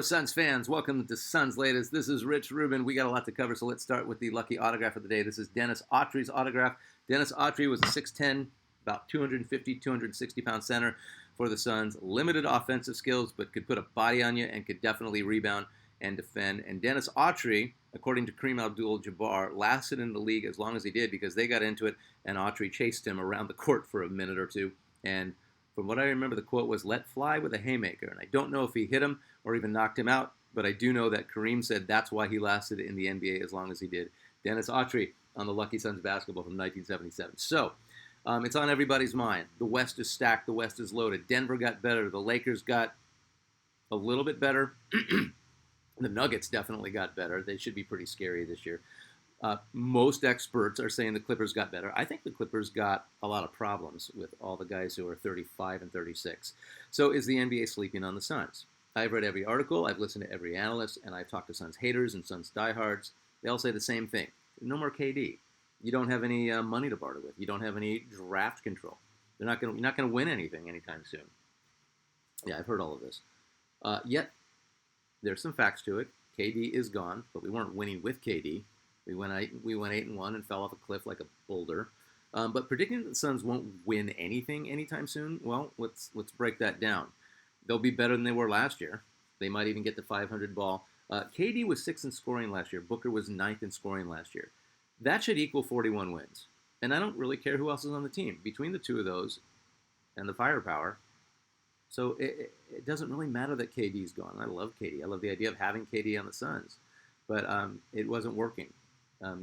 Suns fans, welcome to Suns Latest. This is Rich Rubin. We got a lot to cover, so let's start with the lucky autograph of the day. This is Dennis Autry's autograph. Dennis Autry was a 6'10", about 250, 260-pound center for the Suns. Limited offensive skills, but could put a body on you and could definitely rebound and defend. And Dennis Autry, according to Kareem Abdul-Jabbar, lasted in the league as long as he did because they got into it, and Autry chased him around the court for a minute or two. And from what I remember, the quote was, "Let fly with a haymaker." And I don't know if he hit him or even knocked him out, but I do know that Kareem said that's why he lasted in the NBA as long as he did. Dennis Autry on the Lucky Suns basketball from 1977. So it's on everybody's mind. The West is stacked. The West is loaded. Denver got better. The Lakers got a little bit better. The Nuggets definitely got better. They should be pretty scary this year. Most experts are saying the Clippers got better. I think the Clippers got a lot of problems with all the guys who are 35 and 36. So is the NBA sleeping on the Suns? I've read every article, I've listened to every analyst, and I've talked to Suns haters and Suns diehards. They all say the same thing. No more KD. You don't have any money to barter with. You don't have any draft control. You're not going to win anything anytime soon. Yeah, I've heard all of this. Yet, there's some facts to it. KD is gone, but we weren't winning with KD. We went 8-1 and fell off a cliff like a boulder. But predicting that the Suns won't win anything anytime soon, well, let's break that down. They'll be better than they were last year. They might even get to 500 ball. KD was 6th in scoring last year. Booker was 9th in scoring last year. That should equal 41 wins. And I don't really care who else is on the team. Between the two of those and the firepower, so it doesn't really matter that KD's gone. I love KD. I love the idea of having KD on the Suns. But it wasn't working.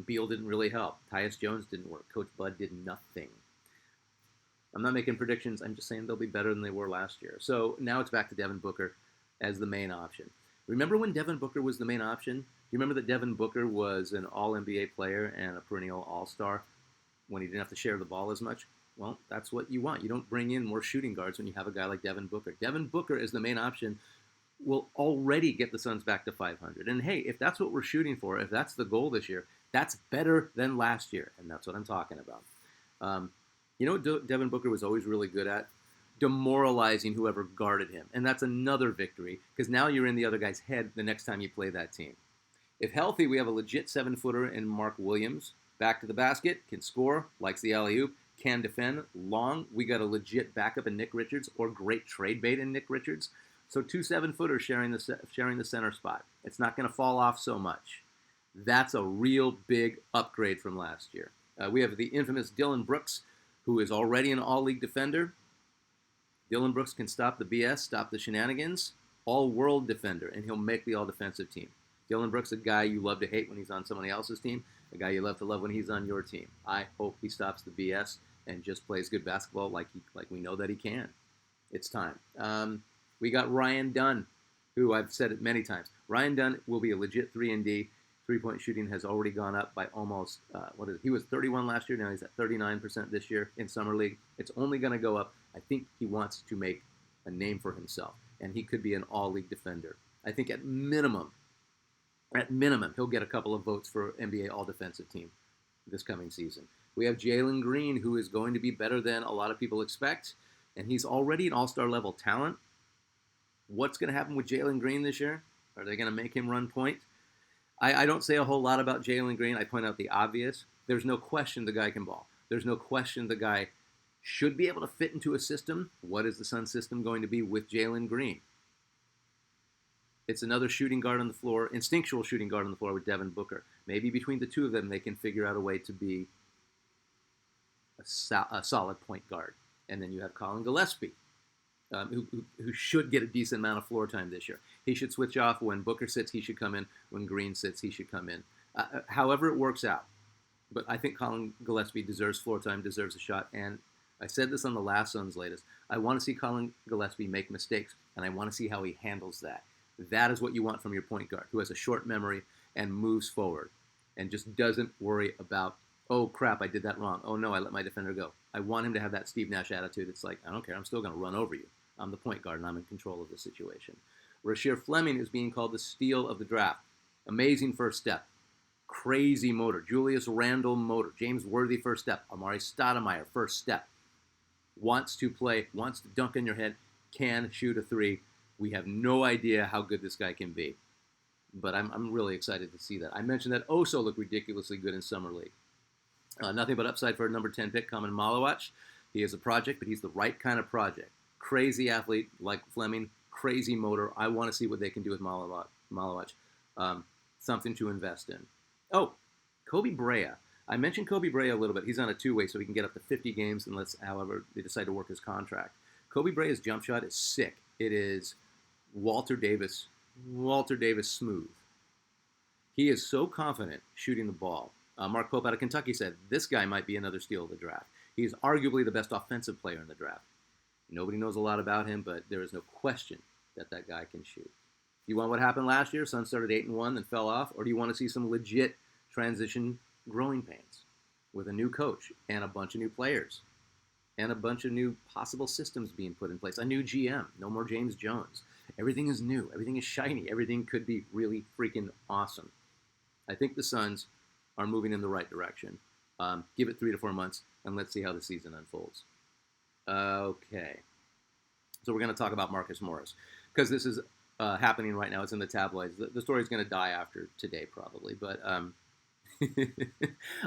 Beal didn't really help. Tyus Jones didn't work. Coach Bud did nothing. I'm not making predictions. I'm just saying they'll be better than they were last year. So now it's back to Devin Booker as the main option. Remember when Devin Booker was the main option? Do you remember that Devin Booker was an all-NBA player and a perennial all-star when he didn't have to share the ball as much? Well, that's what you want. You don't bring in more shooting guards when you have a guy like Devin Booker. Devin Booker is the main option will already get the Suns back to 500. And hey, if that's what we're shooting for, if that's the goal this year, that's better than last year. And that's what I'm talking about. You know what Devin Booker was always really good at? Demoralizing whoever guarded him. And that's another victory, because now you're in the other guy's head the next time you play that team. If healthy, we have a legit 7-footer in Mark Williams. Back to the basket, can score, likes the alley-oop, can defend, long. We got a legit backup in Nick Richards, or great trade bait in Nick Richards. So 2 7-footers sharing the center spot. It's not going to fall off so much. That's a real big upgrade from last year. We have the infamous Dillon Brooks, who is already an all-league defender. Dillon Brooks can stop the BS, stop the shenanigans. All-world defender, and he'll make the all-defensive team. Dillon Brooks, a guy you love to hate when he's on somebody else's team, a guy you love to love when he's on your team. I hope he stops the BS and just plays good basketball like we know that he can. It's time. We got Ryan Dunn, who I've said it many times. Ryan Dunn will be a legit 3-and-D. Three-point shooting has already gone up by almost, he was 31 last year, now he's at 39% this year in Summer League. It's only going to go up. I think he wants to make a name for himself, and he could be an all-league defender. I think at minimum, he'll get a couple of votes for NBA All-Defensive Team this coming season. We have Jalen Green, who is going to be better than a lot of people expect, and he's already an all-star level talent. What's going to happen with Jalen Green this year? Are they going to make him run point? I don't say a whole lot about Jalen Green. I point out the obvious. There's no question the guy can ball. There's no question the guy should be able to fit into a system. What is the Sun system going to be with Jalen Green? It's another shooting guard on the floor, instinctual shooting guard on the floor with Devin Booker. Maybe between the two of them, they can figure out a way to be a solid point guard. And then you have Colin Gillespie, who should get a decent amount of floor time this year. He should switch off. When Booker sits, he should come in. When Green sits, he should come in. However it works out. But I think Colin Gillespie deserves floor time, deserves a shot. And I said this on the last Suns Latest. I want to see Colin Gillespie make mistakes, and I want to see how he handles that. That is what you want from your point guard, who has a short memory and moves forward and just doesn't worry about, oh, crap, I did that wrong. Oh, no, I let my defender go. I want him to have that Steve Nash attitude. It's like, I don't care. I'm still going to run over you. I'm the point guard, and I'm in control of the situation. Rasheer Fleming is being called the steal of the draft. Amazing first step. Crazy motor. Julius Randle motor. James Worthy first step. Amari Stoudemire first step. Wants to play, wants to dunk in your head, can shoot a three. We have no idea how good this guy can be. But I'm really excited to see that. I mentioned that Oso looked ridiculously good in Summer League. Nothing but upside for a number 10 pick, Kamen Malawach. He is a project, but he's the right kind of project. Crazy athlete like Fleming, crazy motor. I want to see what they can do with Malawach. Something to invest in. Oh, Kobe Brea. I mentioned Kobe Brea a little bit. He's on a two-way, so he can get up to 50 games unless, however, they decide to work his contract. Kobe Brea's jump shot is sick. It is Walter Davis smooth. He is so confident shooting the ball. Mark Pope out of Kentucky said, this guy might be another steal of the draft. He's arguably the best offensive player in the draft. Nobody knows a lot about him, but there is no question that that guy can shoot. You want what happened last year? Suns started 8-1, then fell off, or do you want to see some legit transition growing pains with a new coach and a bunch of new players and a bunch of new possible systems being put in place? A new GM, no more James Jones. Everything is new. Everything is shiny. Everything could be really freaking awesome. I think the Suns are moving in the right direction. Give it 3 to 4 months, and let's see how the season unfolds. Okay. So we're going to talk about Marcus Morris, because this is happening right now. It's in the tabloids. The story's going to die after today, probably. But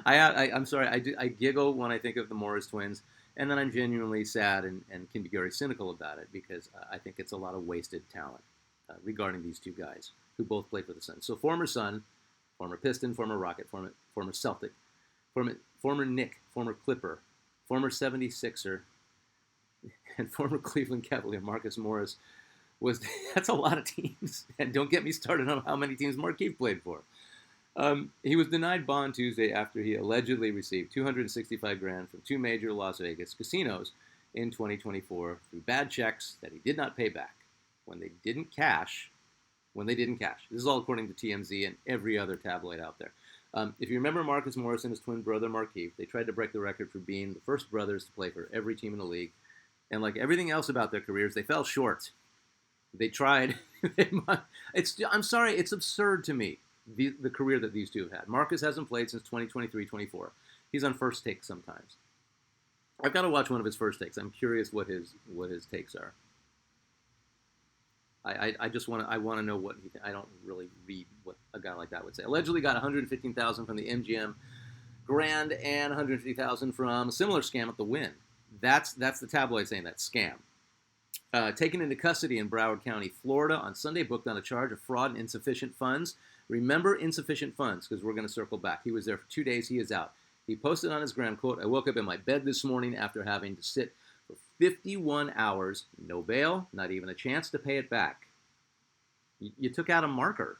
I'm sorry. I giggle when I think of the Morris twins, and then I'm genuinely sad and can be very cynical about it, because I think it's a lot of wasted talent regarding these two guys who both played for the Suns. So former Sun, former Piston, former Rocket, former Celtic, former Knick, former Clipper, former 76er, and former Cleveland Cavalier Marcus Morris that's a lot of teams. And don't get me started on how many teams Markieff played for. He was denied bond Tuesday after he allegedly received $265,000 from two major Las Vegas casinos in 2024 through bad checks that he did not pay back when they didn't cash. This is all according to TMZ and every other tabloid out there. If you remember Marcus Morris and his twin brother Markieff, they tried to break the record for being the first brothers to play for every team in the league. And like everything else about their careers, they fell short. They tried. I'm sorry, it's absurd to me, the career that these two have had. Marcus hasn't played since 2023-24. He's on First Take sometimes. I've got to watch one of his first takes. I'm curious what his takes are. I just want to know what he I don't really read what a guy like that would say. Allegedly got $115,000 from the MGM Grand and $150,000 from a similar scam at the Wynn. That's the tabloid saying that scam. Taken into custody in Broward County, Florida on Sunday, booked on a charge of fraud and insufficient funds. Remember insufficient funds, because we're going to circle back. He was there for 2 days. He is out. He posted on his gram, quote, "I woke up in my bed this morning after having to sit for 51 hours, no bail, not even a chance to pay it back." You took out a marker.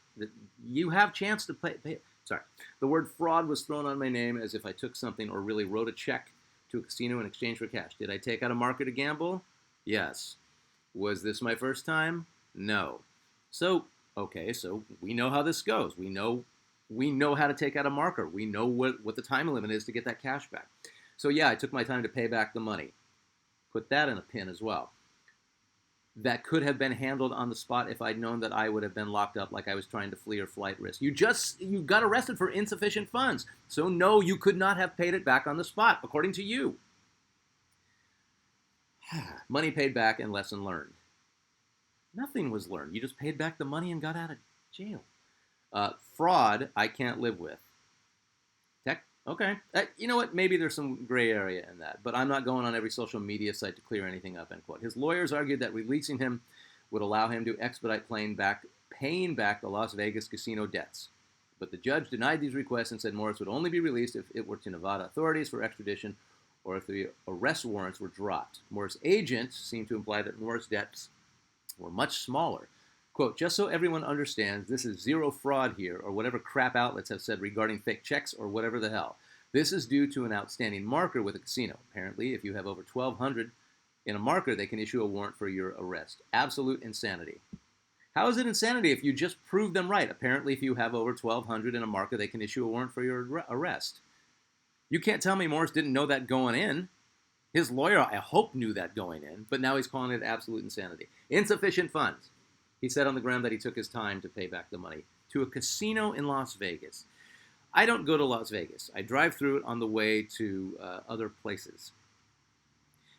You have chance to pay. Sorry. The word fraud was thrown on my name as if I took something or really wrote a check to a casino in exchange for cash. Did I take out a marker to gamble? Yes. Was this my first time? No. So we know how this goes. We know how to take out a marker. We know what the time limit is to get that cash back. So yeah, I took my time to pay back the money. Put that in a pin as well. That could have been handled on the spot if I'd known that I would have been locked up like I was trying to flee or flight risk. You got arrested for insufficient funds. So no, you could not have paid it back on the spot, according to you. Money paid back and lesson learned. Nothing was learned. You just paid back the money and got out of jail. Fraud, I can't live with. Tech, okay. You know what? Maybe there's some gray area in that, but I'm not going on every social media site to clear anything up, end quote. His lawyers argued that releasing him would allow him to expedite paying back the Las Vegas casino debts. But the judge denied these requests and said Morris would only be released if it were to Nevada authorities for extradition or if the arrest warrants were dropped. Morris' agents seemed to imply that Morris' debts were much smaller. Quote, "Just so everyone understands, this is zero fraud here, or whatever crap outlets have said regarding fake checks or whatever the hell. This is due to an outstanding marker with a casino. Apparently, if you have over 1,200 in a marker, they can issue a warrant for your arrest. Absolute insanity." How is it insanity if you just prove them right? Apparently, if you have over 1,200 in a marker, they can issue a warrant for your arrest. You can't tell me Morris didn't know that going in. His lawyer, I hope, knew that going in, but now he's calling it absolute insanity. Insufficient funds. He said on the gram that he took his time to pay back the money to a casino in Las Vegas. I don't go to Las Vegas. I drive through it on the way to other places.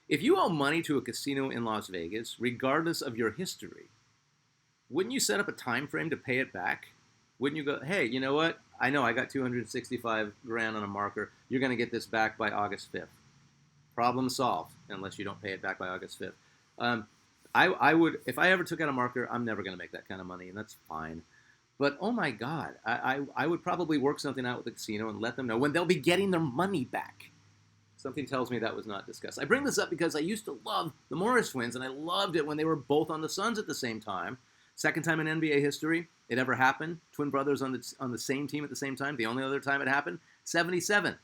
If you owe money to a casino in Las Vegas, regardless of your history, wouldn't you set up a time frame to pay it back? Wouldn't you go, hey, you know what? I know I got 265 grand on a marker. You're going to get this back by August 5th. Problem solved, unless you don't pay it back by August 5th. I would, if I ever took out a marker, I'm never going to make that kind of money, and that's fine. But oh my God, I would probably work something out with the casino and let them know when they'll be getting their money back. Something tells me that was not discussed. I bring this up because I used to love the Morris twins, and I loved it when they were both on the Suns at the same time. Second time in NBA history it ever happened. Twin brothers on the same team at the same time. The only other time it happened, 77.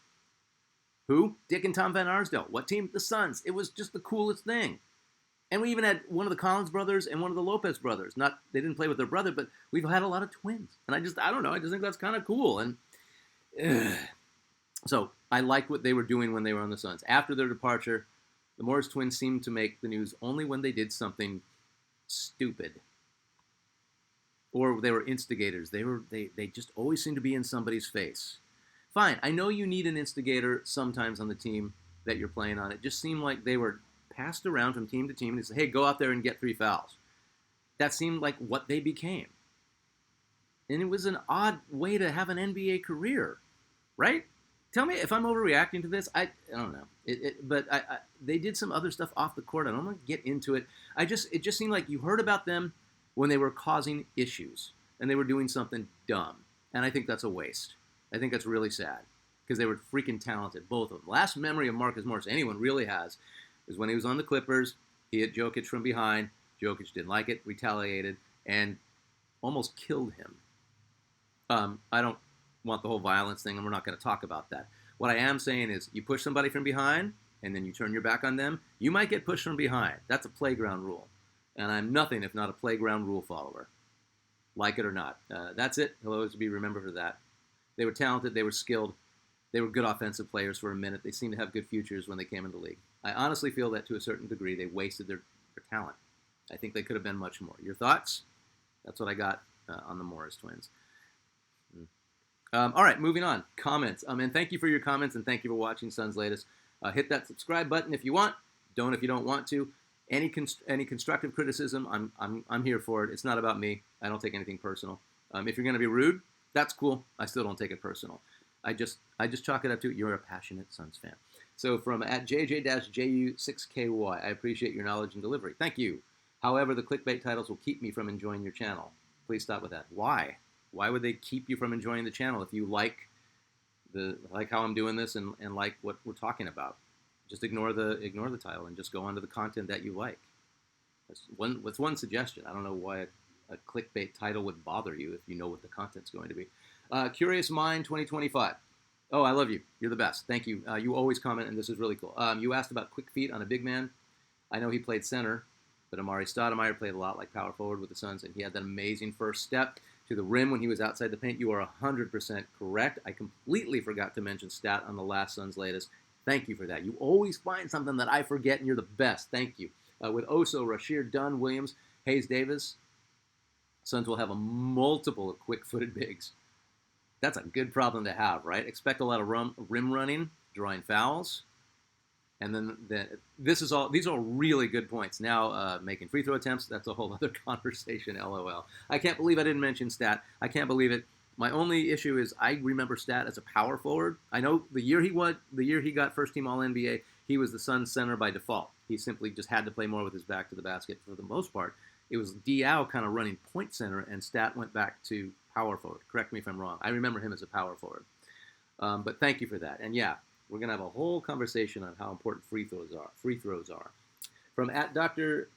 Who? Dick and Tom Van Arsdale. What team? The Suns. It was just the coolest thing. And we even had one of the Collins brothers and one of the Lopez brothers. Not they didn't play with their brother, but we've had a lot of twins. And I don't know. I just think that's kind of cool. And so I liked what they were doing when they were on the Suns. After their departure, the Morris twins seemed to make the news only when they did something stupid. Or they were instigators. They just always seemed to be in somebody's face. Fine, I know you need an instigator sometimes on the team that you're playing on. It just seemed like they were passed around from team to team and they said, hey, go out there and get 3 fouls. That seemed like what they became. And it was an odd way to have an NBA career, right? Tell me if I'm overreacting to this. I don't know. But they did some other stuff off the court. I don't want to get into it. It just seemed like you heard about them when they were causing issues and they were doing something dumb. And I think that's a waste. I think that's really sad because they were freaking talented, both of them. Last memory of Marcus Morris anyone really has is when he was on the Clippers. He hit Jokic from behind. Jokic didn't like it, retaliated, and almost killed him. I don't want the whole violence thing, and we're not going to talk about that. What I am saying is you push somebody from behind, and then you turn your back on them, you might get pushed from behind. That's a playground rule. And I'm nothing if not a playground rule follower. Like it or not. That's it. He'll always be remembered for that. They were talented. They were skilled. They were good offensive players for a minute. They seemed to have good futures when they came into the league. I honestly feel that to a certain degree they wasted their talent. I think they could have been much more. Your thoughts? That's what I got on the Morris twins. All right, moving on. Comments. And thank you for your comments, and thank you for watching Suns Latest. Hit that subscribe button if you want. Don't if you don't want to. Any constructive criticism, I'm here for it. It's not about me. I don't take anything personal. If you're going to be rude, that's cool. I still don't take it personal. I just chalk it up to you're a passionate Suns fan. So from at JJ-JU6KY, I appreciate your knowledge and delivery. Thank you. However, the clickbait titles will keep me from enjoying your channel. Please stop with that. Why? Why would they keep you from enjoying the channel if you like how I'm doing this and like what we're talking about? Just ignore the title and just go on to the content that you like. That's one suggestion. I don't know why a clickbait title would bother you if you know what the content's going to be. Curious Mind 2025. Oh, I love you. You're the best. Thank you. You always comment, and this is really cool. You asked about quick feet on a big man. I know he played center, but Amari Stoudemire played a lot like power forward with the Suns, and he had that amazing first step to the rim when he was outside the paint. You are 100% correct. I completely forgot to mention stat on the last Suns Latest. Thank you for that. You always find something that I forget, and you're the best. Thank you. With Oso, Rasheer, Dunn, Williams, Hayes Davis, Suns will have a multiple of quick-footed bigs. That's a good problem to have, right? Expect a lot of rim running, drawing fouls, and then these are all really good points. Now making free throw attempts, that's a whole other conversation. LOL. I can't believe I didn't mention stat. I can't believe it. My only issue is I remember stat as a power forward. I know the year he got first team All NBA, he was the Suns center by default. He simply just had to play more with his back to the basket for the most part. It was Diaw kind of running point center, and stat went back to power forward. Correct me if I'm wrong. I remember him as a power forward. But thank you for that. And yeah, we're going to have a whole conversation on how important free throws are. From at Dr.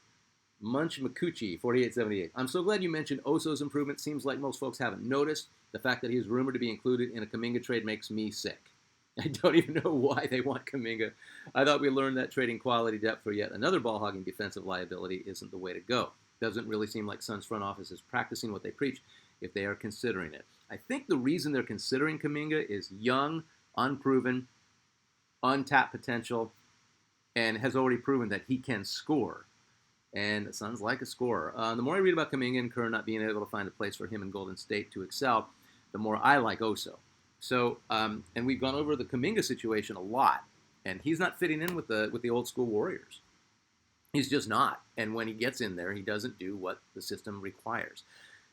Munch Makuchi, 4878. I'm so glad you mentioned Oso's improvement. Seems like most folks haven't noticed. The fact that he's rumored to be included in a Kuminga trade makes me sick. I don't even know why they want Kuminga. I thought we learned that trading quality depth for yet another ball-hogging defensive liability isn't the way to go. Doesn't really seem like Suns front office is practicing what they preach if they are considering it. I think the reason they're considering Kuminga is young, unproven, untapped potential, and has already proven that he can score. And the Suns like a scorer. The more I read about Kuminga and Kerr not being able to find a place for him in Golden State to excel, the more I like Oso. So, and we've gone over the Kuminga situation a lot, and he's not fitting in with the old school Warriors. He's just not. And when he gets in there, he doesn't do what the system requires.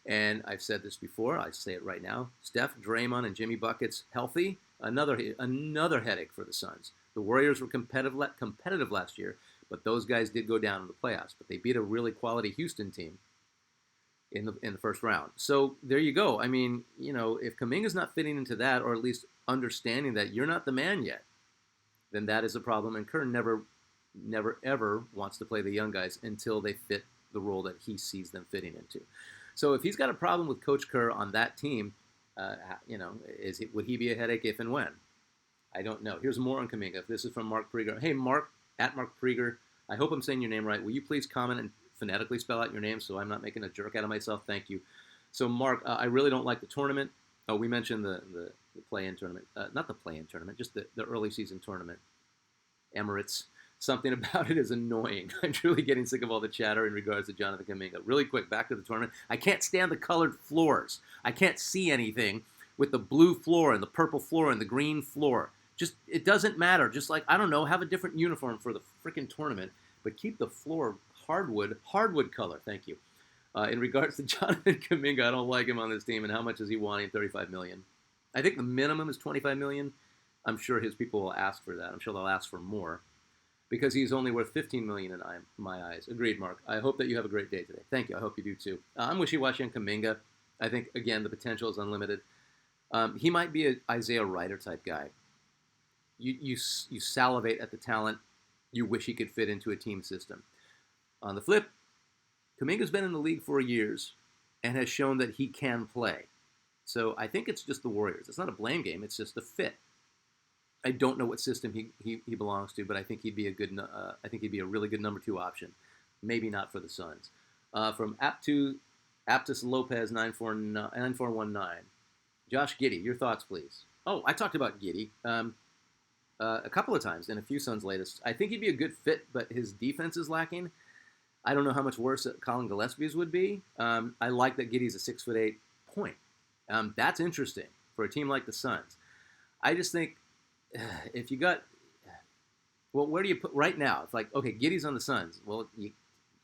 And I've said this before. I say it right now. Steph, Draymond, and Jimmy Buckets healthy. Another headache for the Suns. The Warriors were competitive last year, but those guys did go down in the playoffs. But they beat a really quality Houston team in the first round. So there you go. I mean, if Kuminga's not fitting into that, or at least understanding that you're not the man yet, then that is a problem. And Kerr never ever wants to play the young guys until they fit the role that he sees them fitting into. So if he's got a problem with Coach Kerr on that team, would he be a headache if and when? I don't know. Here's more on Kuminga. This is from Mark Prieger. Hey, Mark, at Mark Prieger. I hope I'm saying your name right. Will you please comment and phonetically spell out your name so I'm not making a jerk out of myself? Thank you. So, Mark, I really don't like the tournament. Oh, we mentioned the play-in tournament. Not the play-in tournament, just the early season tournament. Emirates. Something about it is annoying. I'm truly getting sick of all the chatter in regards to Jonathan Kuminga. Really quick, back to the tournament. I can't stand the colored floors. I can't see anything with the blue floor and the purple floor and the green floor. Just, it doesn't matter. Just like, I don't know, have a different uniform for the freaking tournament, but keep the floor hardwood color. Thank you. In regards to Jonathan Kuminga, I don't like him on this team. And how much is he wanting? $35 million. I think the minimum is $25 million. I'm sure his people will ask for that. I'm sure they'll ask for more, because he's only worth $15 million in my eyes. Agreed, Mark. I hope that you have a great day today. Thank you. I hope you do too. I'm wishy-washy on Kuminga. I think, again, the potential is unlimited. He might be an Isaiah Ryder type guy. You salivate at the talent. You wish he could fit into a team system. On the flip, Kuminga's been in the league for years and has shown that he can play. So I think it's just the Warriors. It's not a blame game. It's just a fit. I don't know what system he belongs to, but I think he'd be a really good number 2 option. Maybe not for the Suns. From Aptus Lopez 9419. Josh Giddey, your thoughts, please. Oh, I talked about Giddey a couple of times in a few Suns latest. I think he'd be a good fit, but his defense is lacking. I don't know how much worse Colin Gillespie's would be. I like that Giddey's a 6'8" point. That's interesting for a team like the Suns. I just think, if you got, well, where do you put right now? It's like, okay, Giddey's on the Suns. Well, you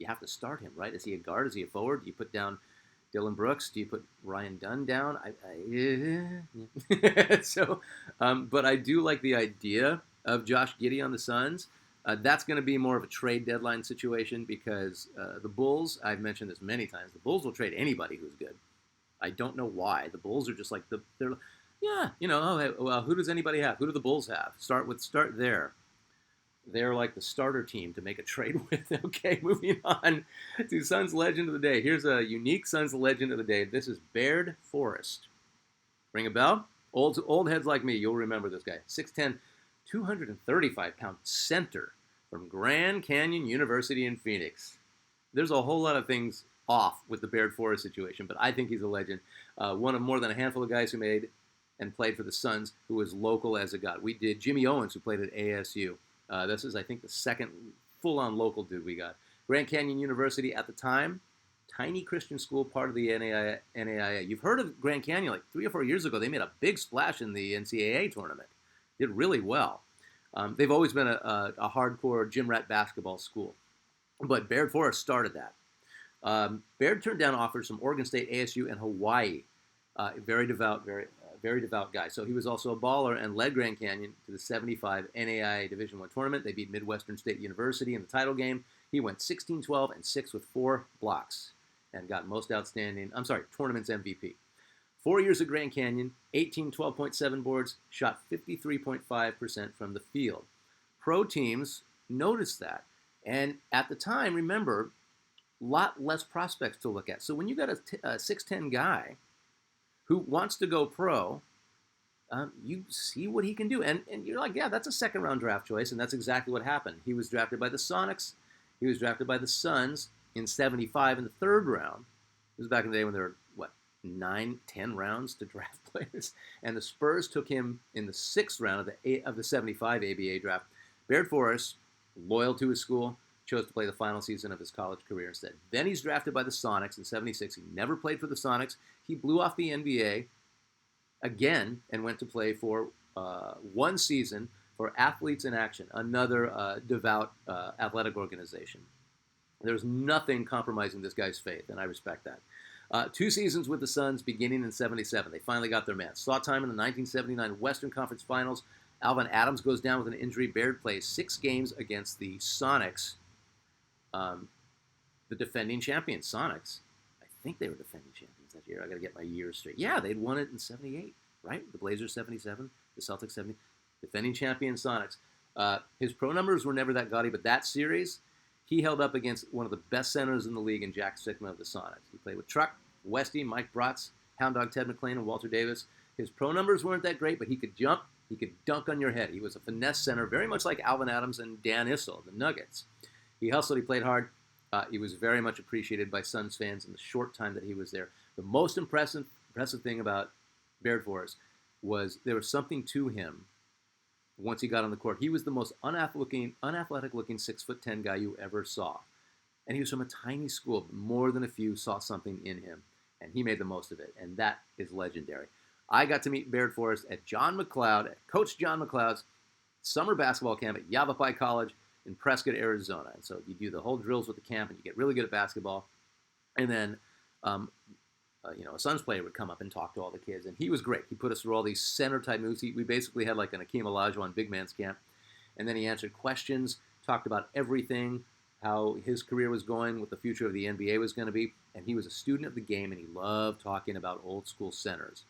have to start him, right? Is he a guard? Is he a forward? Do you put down Dylan Brooks? Do you put Ryan Dunn down? But I do like the idea of Josh Giddey on the Suns. That's going to be more of a trade deadline situation, because the Bulls, I've mentioned this many times, the Bulls will trade anybody who's good. I don't know why. The Bulls are just like they're. Yeah, who does anybody have? Who do the Bulls have? Start there. They're like the starter team to make a trade with. Okay, moving on to Suns Legend of the Day. Here's a unique Suns Legend of the Day. This is Baird Forest. Ring a bell? Old heads like me, you'll remember this guy. 6'10", 235-pound center from Grand Canyon University in Phoenix. There's a whole lot of things off with the Baird Forest situation, but I think he's a legend. One of more than a handful of guys who made and played for the Suns, who was local as it got. We did Jimmy Owens, who played at ASU. This is, I think, the second full-on local dude we got. Grand Canyon University at the time, tiny Christian school, part of the NAIA. You've heard of Grand Canyon. Like 3 or 4 years ago, they made a big splash in the NCAA tournament. Did really well. They've always been a hardcore gym rat basketball school. But Baird Forest started that. Baird turned down offers from Oregon State, ASU, and Hawaii. Very devout guy. So he was also a baller and led Grand Canyon to the 75 NAIA Division I tournament. They beat Midwestern State University in the title game. He went 16-12 and 6 with 4 blocks and got tournament's MVP. 4 years at Grand Canyon, 12.7 boards, shot 53.5% from the field. Pro teams noticed that. And at the time, remember, a lot less prospects to look at. So when you got a 6'10 guy who wants to go pro, you see what he can do. And you're like, yeah, that's a second-round draft choice, and that's exactly what happened. He was drafted by the Sonics. He was drafted by the Suns in 75 in the 3rd round. It was back in the day when there were, 9, 10 rounds to draft players. And the Spurs took him in the 6th round of the 75 ABA draft. Baird Forest, loyal to his school, chose to play the final season of his college career instead. Then he's drafted by the Sonics in 76. He never played for the Sonics. He blew off the NBA again and went to play for 1 season for Athletes in Action, another devout athletic organization. There's nothing compromising this guy's faith, and I respect that. 2 seasons with the Suns beginning in 77. They finally got their man. Saw time in the 1979 Western Conference Finals. Alvin Adams goes down with an injury. Baird plays 6 games against the Sonics, the defending champions. Sonics, I think they were defending champions that year. I got to get my years straight. Yeah, they'd won it in 78, right? The Blazers 77, the Celtics 70. Defending champion Sonics. His pro numbers were never that gaudy, but that series, he held up against one of the best centers in the league in Jack Sikma of the Sonics. He played with Truck, Westy, Mike Bratz, Hound Dog Ted McClain, and Walter Davis. His pro numbers weren't that great, but he could jump. He could dunk on your head. He was a finesse center, very much like Alvin Adams and Dan Issel, the Nuggets. He hustled. He played hard. He was very much appreciated by Suns fans in the short time that he was there. The most impressive thing about Baird Forest was there was something to him once he got on the court. He was the most unathletic-looking 6'10" guy you ever saw. And he was from a tiny school, but more than a few saw something in him, and he made the most of it, and that is legendary. I got to meet Baird Forest at Coach John McLeod's summer basketball camp at Yavapai College in Prescott, Arizona. And so you do the whole drills with the camp, and you get really good at basketball. And then, a Suns player would come up and talk to all the kids, and he was great. He put us through all these center-type moves. We basically had like an Akeem Olajuwon big man's camp. And then he answered questions, talked about everything, how his career was going, what the future of the NBA was going to be. And he was a student of the game, and he loved talking about old-school centers.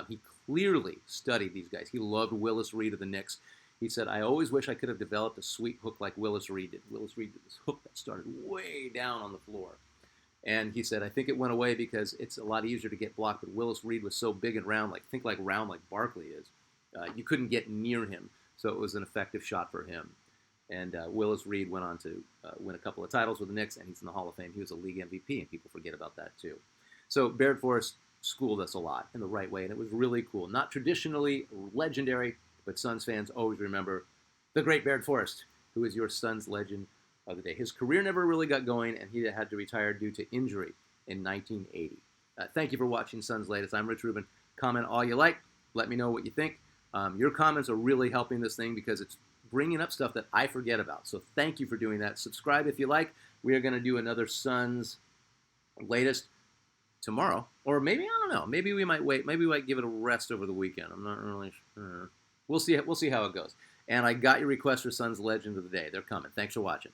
He clearly studied these guys. He loved Willis Reed of the Knicks. He said, I always wish I could have developed a sweep hook like Willis Reed did. Willis Reed did this hook that started way down on the floor. And he said, I think it went away because it's a lot easier to get blocked, but Willis Reed was so big and round, round like Barkley is. You couldn't get near him, so it was an effective shot for him. And Willis Reed went on to win a couple of titles with the Knicks, and he's in the Hall of Fame. He was a league MVP, and people forget about that too. So Baird Forest schooled us a lot in the right way, and it was really cool. Not traditionally legendary, but Suns fans always remember the great Baird Forest, who is your Suns legend of the day. His career never really got going, and he had to retire due to injury in 1980. Thank you for watching Suns Latest. I'm Rich Rubin. Comment all you like. Let me know what you think. Your comments are really helping this thing because it's bringing up stuff that I forget about. So thank you for doing that. Subscribe if you like. We are going to do another Suns Latest tomorrow, or maybe, I don't know, maybe we might wait, maybe we might give it a rest over the weekend. I'm not really sure. We'll see how it goes. And I got your request for Suns Legend of the Day. They're coming. Thanks for watching.